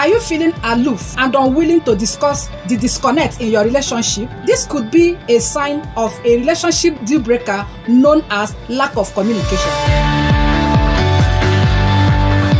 Are you feeling aloof and unwilling to discuss the disconnect in your relationship? This could be a sign of a relationship deal breaker known as lack of communication.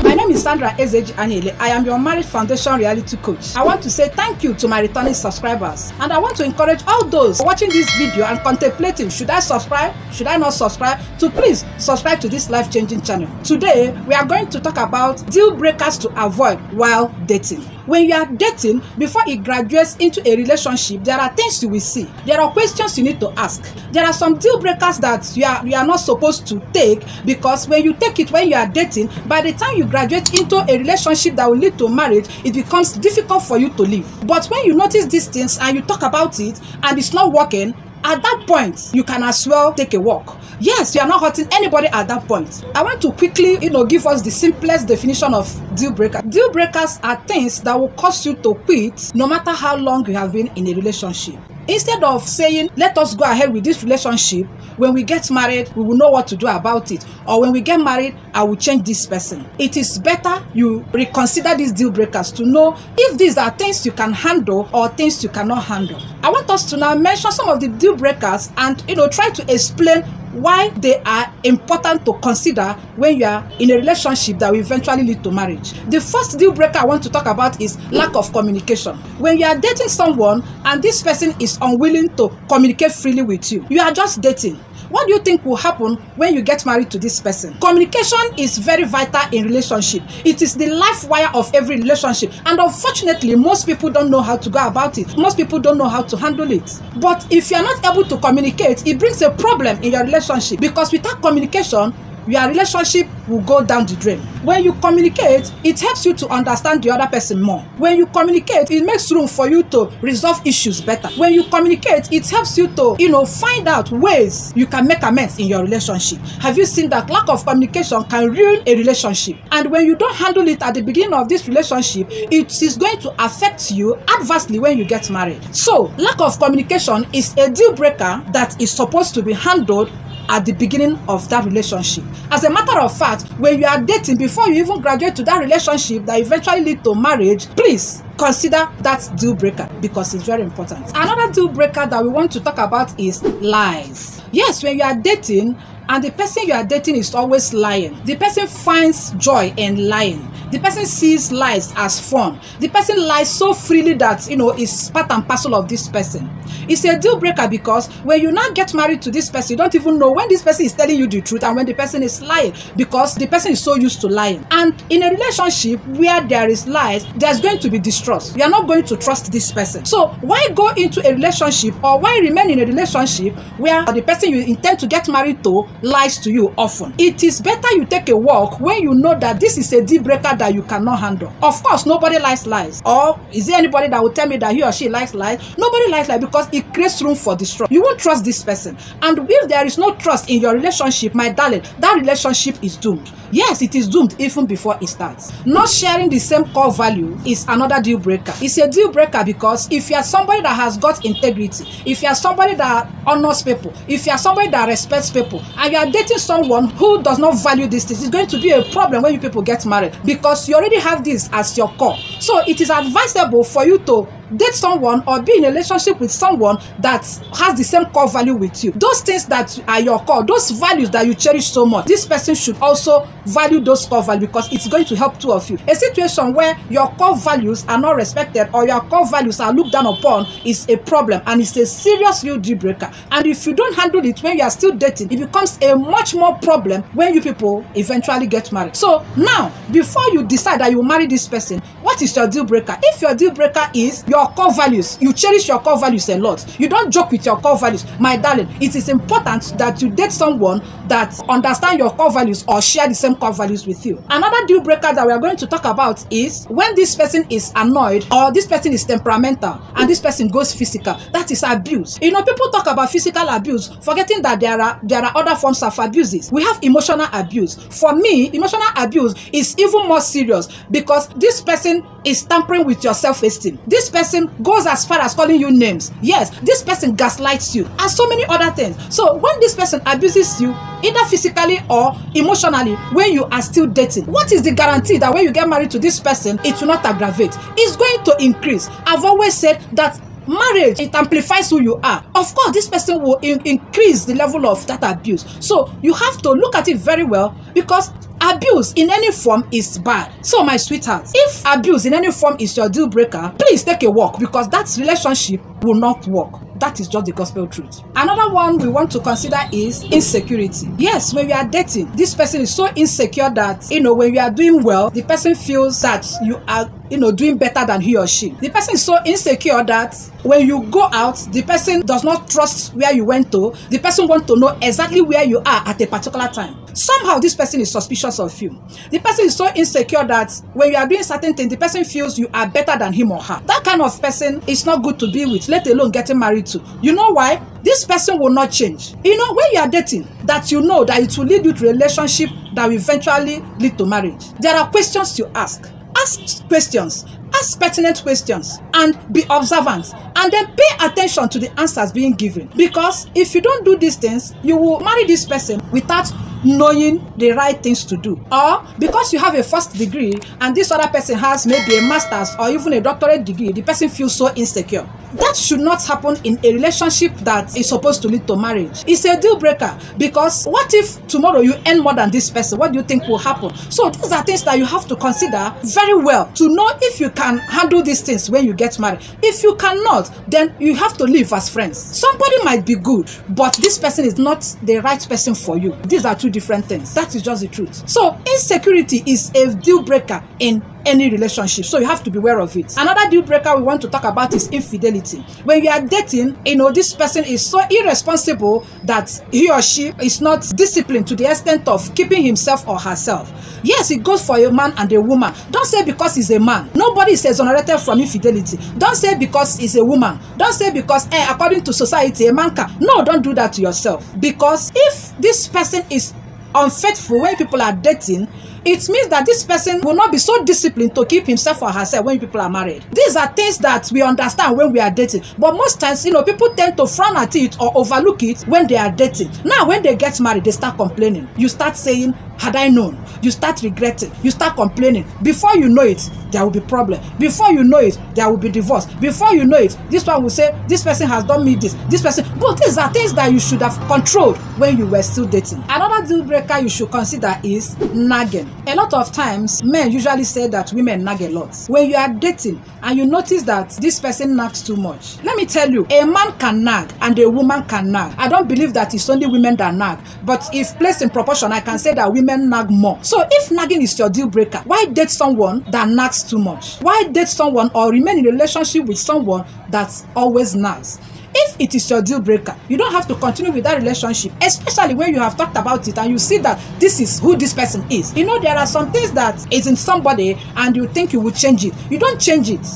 My name is Sandra Ezeji Anyaele. I am your Marriage Foundation reality coach. I want to say thank you to my returning subscribers, and I want to encourage all those watching this video and contemplating, should I subscribe, should I not subscribe, to please subscribe to this life-changing channel. Today, we are going to talk about deal breakers to avoid while dating. When you are dating, before it graduates into a relationship, there are things you will see. There are questions you need to ask. There are some deal breakers that you are not supposed to take, because when you take it when you are dating, by the time you graduate into a relationship that will lead to marriage, it becomes difficult for you to leave. But when you notice these things and you talk about it and it's not working, at that point, you can as well take a walk. Yes, you are not hurting anybody at that point. I want to quickly, give us the simplest definition of deal breaker. Deal breakers are things that will cause you to quit no matter how long you have been in a relationship. Instead of saying, let us go ahead with this relationship, when we get married, we will know what to do about it. Or when we get married, I will change this person. It is better you reconsider these deal breakers to know if these are things you can handle or things you cannot handle. I want us to now mention some of the deal breakers and, try to explain why they are important to consider when you are in a relationship that will eventually lead to marriage. The first deal breaker I want to talk about is lack of communication. When you are dating someone and this person is unwilling to communicate freely with you, you are just dating. What do you think will happen when you get married to this person? Communication is very vital in relationship. It is the life wire of every relationship. And unfortunately, most people don't know how to go about it. Most people don't know how to handle it. But if you are not able to communicate, it brings a problem in your relationship, because without communication, your relationship will go down the drain. When you communicate, it helps you to understand the other person more. When you communicate, it makes room for you to resolve issues better. When you communicate, it helps you to, find out ways you can make amends in your relationship. Have you seen that lack of communication can ruin a relationship? And when you don't handle it at the beginning of this relationship, it is going to affect you adversely when you get married. So, lack of communication is a deal breaker that is supposed to be handled at the beginning of that relationship. As a matter of fact, when you are dating, before you even graduate to that relationship that eventually lead to marriage, please consider that deal breaker, because it's very important. Another deal breaker that we want to talk about is lies. Yes, when you are dating and the person you are dating is always lying, the person finds joy in lying. The person sees lies as fun. The person lies so freely that, it's part and parcel of this person. It's a deal breaker, because when you now get married to this person, you don't even know when this person is telling you the truth and when the person is lying, because the person is so used to lying. And in a relationship where there is lies, there's going to be distrust. You are not going to trust this person. So why go into a relationship, or why remain in a relationship where the person you intend to get married to lies to you often? It is better you take a walk when you know that this is a deal breaker that you cannot handle. Of course, nobody likes lies. Or is there anybody that will tell me that he or she likes lies? Nobody likes lies, because it creates room for distrust. You won't trust this person. And if there is no trust in your relationship, my darling, that relationship is doomed. Yes, it is doomed even before it starts. Not sharing the same core value is another deal breaker. It's a deal breaker because if you are somebody that has got integrity, if you are somebody that honors people, if you are somebody that respects people, and you are dating someone who does not value these things, it's going to be a problem when you people get married, because you already have this as your core. So it is advisable for you to date someone or be in a relationship with someone that has the same core value with you. Those things that are your core, those values that you cherish so much, this person should also value those core values, because it's going to help two of you. A situation where your core values are not respected or your core values are looked down upon is a problem, and it's a serious deal breaker. And if you don't handle it when you are still dating, it becomes a much more problem when you people eventually get married. So now, before you decide that you marry this person, what is your deal breaker? If your deal breaker is your core values, you cherish your core values a lot, you don't joke with your core values, my darling, it is important that you date someone that understands your core values or share the same core values with you. Another deal breaker that we are going to talk about is when this person is annoyed, or this person is temperamental, and this person goes physical. That is abuse. People talk about physical abuse, forgetting that there are other forms forms of abuses. We have emotional abuse. For me, emotional abuse is even more serious because this person is tampering with your self-esteem. This person goes as far as calling you names. Yes, this person gaslights you and so many other things. So when this person abuses you, either physically or emotionally, when you are still dating, what is the guarantee that when you get married to this person, it will not aggravate? It's going to increase. I've always said that marriage, it amplifies who you are. Of course, this person will increase the level of that abuse. So you have to look at it very well, because abuse in any form is bad. So my sweetheart, if abuse in any form is your deal breaker, please take a walk, because that relationship will not work. That is just the gospel truth. Another one we want to consider is insecurity. Yes, when you are dating, this person is so insecure that, when you are doing well, the person feels that you are, doing better than he or she. The person is so insecure that when you go out, the person does not trust where you went to. The person wants to know exactly where you are at a particular time. Somehow this person is suspicious of you. The person is so insecure that when you are doing certain things, the person feels you are better than him or her. That kind of person is not good to be with, let alone getting married to. You know why? This person will not change. When you are dating, that you know that it will lead you to a relationship that will eventually lead to marriage. There are questions to ask. Ask questions. Ask pertinent questions and be observant, and then pay attention to the answers being given. Because if you don't do these things, you will marry this person without knowing the right things to do. Or because you have a first degree and this other person has maybe a master's or even a doctorate degree, the person feels so insecure. That should not happen in a relationship that is supposed to lead to marriage. It's a deal breaker, because what if tomorrow you earn more than this person? What do you think will happen? So these are things that you have to consider very well to know if you can handle these things when you get married. If you cannot, then you have to live as friends. Somebody might be good, but this person is not the right person for you. These are two different things. That is just the truth. So insecurity is a deal breaker in any relationship, so you have to be aware of it. Another deal breaker we want to talk about is infidelity. When you are dating, this person is so irresponsible that he or she is not disciplined to the extent of keeping himself or herself. Yes, it goes for a man and a woman. Don't say because he's a man, nobody is exonerated from infidelity. Don't say because he's a woman. Don't say because according to society a man can. No, don't do that to yourself. Because if this person is unfaithful when people are dating, it means that this person will not be so disciplined to keep himself or herself when people are married. These are things that we understand when we are dating. But most times, people tend to frown at it or overlook it when they are dating. Now, when they get married, they start complaining. You start saying, had I known? You start regretting. You start complaining. Before you know it, there will be problem. Before you know it, there will be divorce. Before you know it, this one will say, this person has done me this person. But these are things that you should have controlled when you were still dating. Another deal breaker you should consider is nagging. A lot of times, men usually say that women nag a lot. When you are dating and you notice that this person nags too much, let me tell you, a man can nag and a woman can nag. I don't believe that it's only women that nag, but if placed in proportion, I can say that women nag more. So if nagging is your deal breaker, why date someone that nags too much? Why date someone or remain in a relationship with someone that always nags? If it is your deal breaker, you don't have to continue with that relationship, especially when you have talked about it and you see that this is who this person is. There are some things that is in somebody and you think you will change it. You don't change it.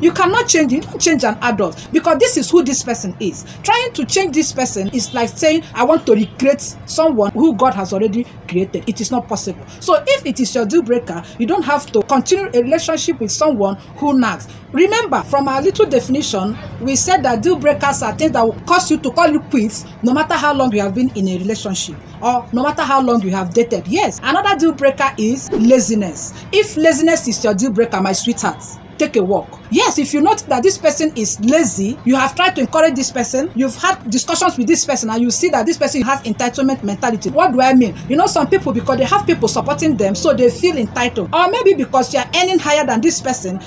You cannot change it. You don't change an adult, because this is who this person is. Trying to change this person is like saying, I want to recreate someone who God has already created. It is not possible. So if it is your deal breaker, you don't have to continue a relationship with someone who nags. Remember, from our little definition, we said that deal breakers are things that will cause you to call you quits no matter how long you have been in a relationship or no matter how long you have dated. Yes, another deal breaker is laziness. If laziness is your deal breaker, my sweetheart, take a walk. Yes, if you notice that this person is lazy, you have tried to encourage this person, you've had discussions with this person, and you see that this person has entitlement mentality. What do I mean? Some people, because they have people supporting them, so they feel entitled. Or maybe because you are earning higher than this person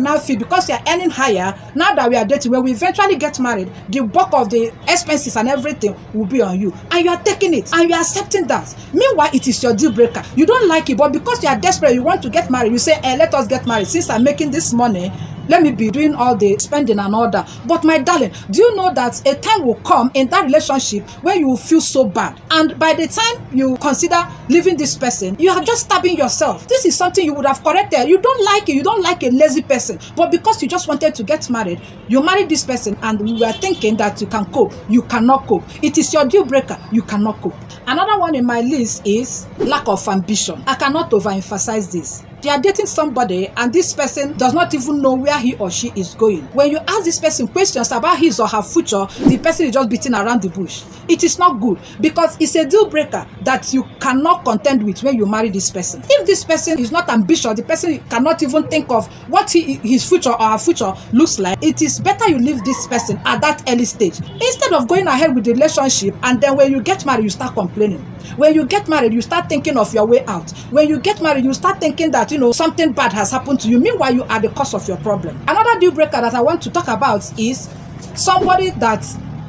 now feels because you are earning higher, now that we are dating, when we eventually get married, the bulk of the expenses and everything will be on you. And you are taking it, and you are accepting that. Meanwhile, it is your deal breaker. You don't like it, but because you are desperate, you want to get married, you say, let us get married. Since I'm making this money, let me be doing all the spending and all that. But my darling, do you know that a time will come in that relationship where you will feel so bad, and by the time you consider leaving this person, you are just stabbing yourself. This is something you would have corrected. You don't like it. You don't like a lazy person, but because you just wanted to get married, you married this person and you were thinking that you can cope. You cannot cope. It is your deal breaker. You cannot cope. Another one in my list is lack of ambition. I cannot overemphasize this. You are dating somebody and this person does not even know where he or she is going. When you ask this person questions about his or her future, the person is just beating around the bush. It is not good, because it's a deal breaker that you cannot contend with when you marry this person. If this person is not ambitious, the person cannot even think of what his future or her future looks like, it is better you leave this person at that early stage instead of going ahead with the relationship, and then when you get married you start complaining. When you get married you start thinking of your way out. When you get married you start thinking that something bad has happened to you. Meanwhile, you are the cause of your problem. Another deal breaker that I want to talk about is somebody that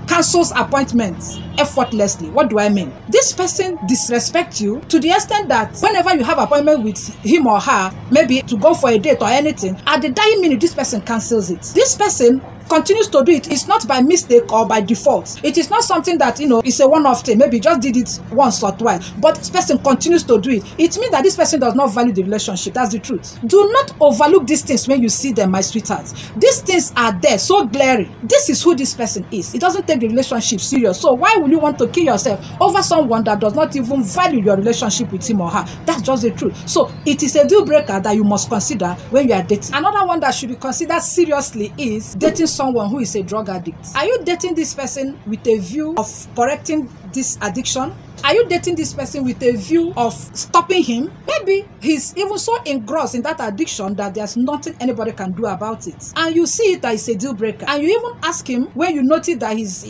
cancels appointments effortlessly. What do I mean? This person disrespects you to the extent that whenever you have appointment with him or her, maybe to go for a date or anything, at the dying minute, this person cancels it. This person continues to do it. It's not by mistake or by default. It is not something that it's a one-off thing. Maybe just did it once or twice, but this person continues to do it. It means that this person does not value the relationship. That's the truth. Do not overlook these things when you see them, my sweethearts. These things are there, so glaring. This is who this person is. It doesn't take the relationship serious. So why would you want to kill yourself over someone that does not even value your relationship with him or her? That's just the truth. So it is a deal breaker that you must consider when you are dating. Another one that should be considered seriously is dating someone who is a drug addict. Are you dating this person with a view of correcting this addiction? Are you dating this person with a view of stopping him? Maybe he's even so engrossed in that addiction that there's nothing anybody can do about it. And you see it that it's a deal breaker. And you even ask him when you notice that he's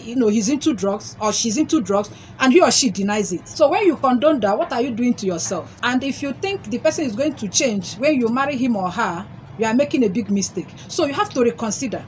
into drugs or she's into drugs, and he or she denies it. So when you condone that, what are you doing to yourself? And if you think the person is going to change when you marry him or her, you are making a big mistake. So you have to reconsider.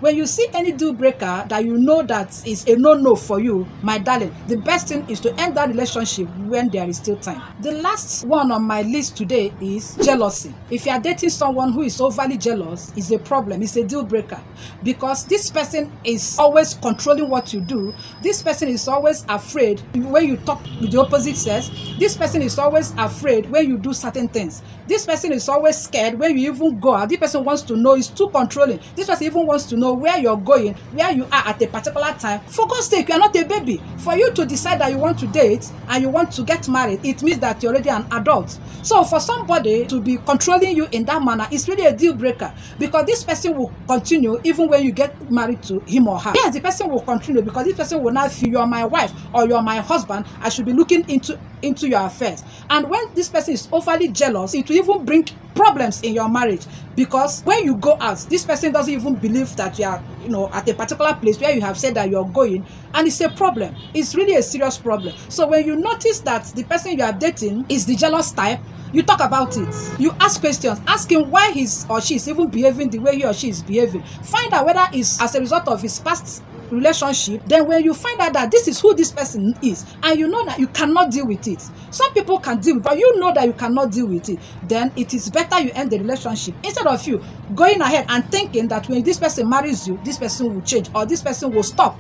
When you see any deal breaker that you know that is a no-no for you, my darling, the best thing is to end that relationship when there is still time. The last one on my list today is jealousy. If you are dating someone who is overly jealous, it's a problem. It's a deal breaker, because this person is always controlling what you do. This person is always afraid when you talk with the opposite sex. This person is always afraid when you do certain things. This person is always scared when you even go out. This person wants to know, is too controlling. This person even wants to know where you're going, where you are at a particular time. For God's sake, you are not a baby. For you to decide that you want to date and you want to get married, it means that you're already an adult. So for somebody to be controlling you in that manner, it's really a deal breaker, because this person will continue even when you get married to him or her. Yes, the person will continue, because this person will not feel you're my wife or you're my husband, I should be looking into your affairs. And when this person is overly jealous, it will even bring problems in your marriage, because when you go out, this person doesn't even believe that you are at a particular place where you have said that you're going, and it's a problem. It's really a serious problem. So when you notice that the person you are dating is the jealous type, you talk about it. You ask questions. Ask him why he or she is even behaving the way he or she is behaving. Find out whether it's as a result of his past relationship. Then when you find out that this is who this person is, and you know that you cannot deal with it, some people can deal with it, but you know that you cannot deal with it, then it is better you end the relationship, instead of you going ahead and thinking that when this person marries you, this person will change or this person will stop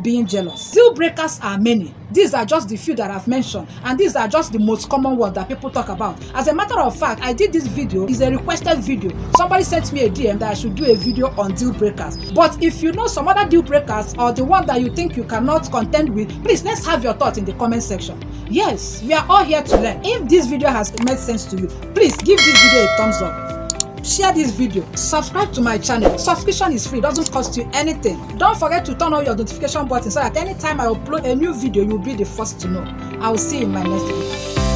being jealous. Deal breakers are many. These are just the few that I've mentioned, and these are just the most common ones that people talk about. As a matter of fact, I did this video. It's a requested video. Somebody sent me a DM that I should do a video on deal breakers. But if you know some other deal breakers or the one that you think you cannot contend with, please, let's have your thoughts in the comment section. Yes, we are all here to learn. If this video has made sense to you, please give this video a thumbs up. Share this video, subscribe to my channel. Subscription is free, doesn't cost you anything. Don't forget to turn on your notification button so that anytime I upload a new video, you'll be the first to know. I will see you in my next video.